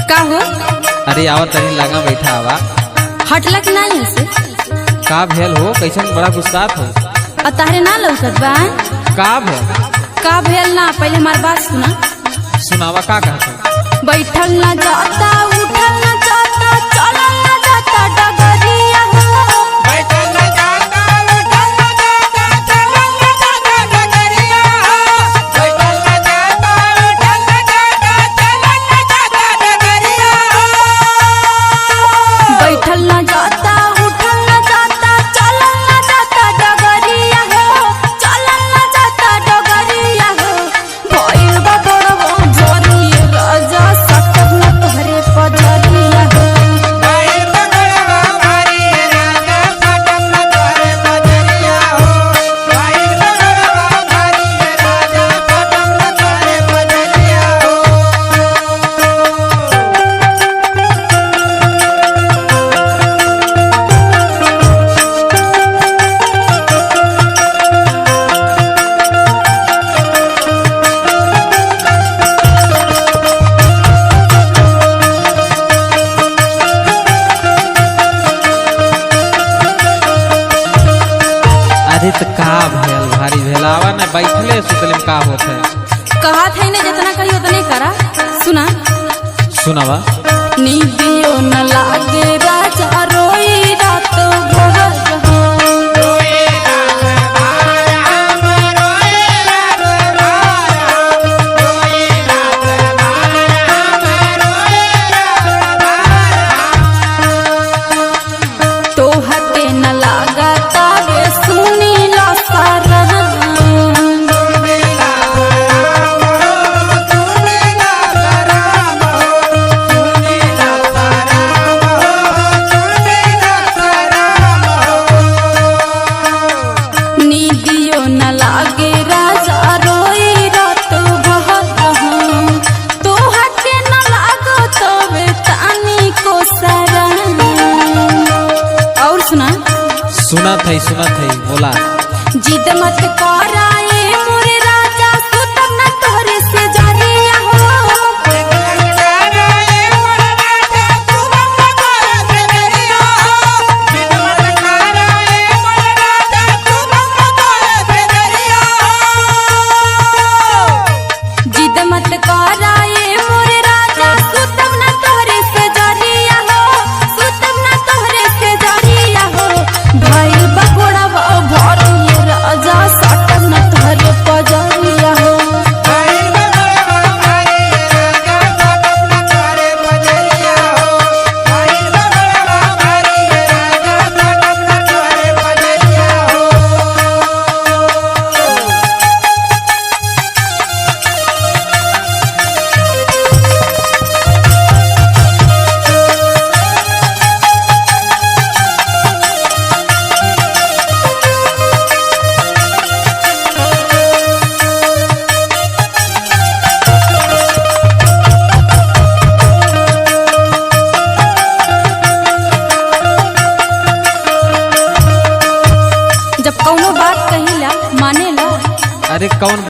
का हो? अरे आवा तनी लगा बैठा आवा। हटला कि नहीं से? का भेल हो? कैसन बड़ा गुस्सात हो? और तारे ना लौकत बा? का भेल? का भेल ना? पहले हमार बात सुना। सुनावा का कहत? बैठल ना जाता, उठल ना जाता, चलल ना जाता डगरिया हो। बैठल ना जाता, उठल ना जाता, चलल ना जाता डगरिया हो। बैठल ना जाता, उठल ना जाता, चलल ना जाता डगरिया हो। बैठल ना जाता, उठल ना जाता, चलल ना जाता डगरिया हो। चलल ना जाता डगरिया हो। भइल बा बड़वा जोरिए राजा सकत न तोहरे पजरिया हो। भइल बा बड़वा भारी राजा सकत न तोहरे पजरिया हो। भइल बा बड़वा भारी राजा सकत न तोहरे पजरिया हो। अरे तो का भेल? भारी भेल आवा ना बैठले सुतले में का होत है? कहा था ने जितना कही उतने करा। सुना सुनावा। नींदियो न लागे राजा रोई रात भर हो। रोए रात भर हम रोए रात भर। रोए रात भर हम रोए रात भर। तो हते न लागा तावे सुनी ला सारा। नींदियो न लागे राजा रोई रात भर हो। तो हते न लागो तवे तानी को सारा। और सुना सुनत है बोला। जिद मत कराए मोरे राजा सुतब न तोहरे से जरिया हो। जिद मत कराए मोरे राजा सुतब न तोहरे से जरिया हो। सुतब न तोहरे से जरिया हो। भइल बकोड़ा भर ये राजा सकत न तोहरे पजरिया हो। जब कौनो बात कहिला मानेला। अरे कौन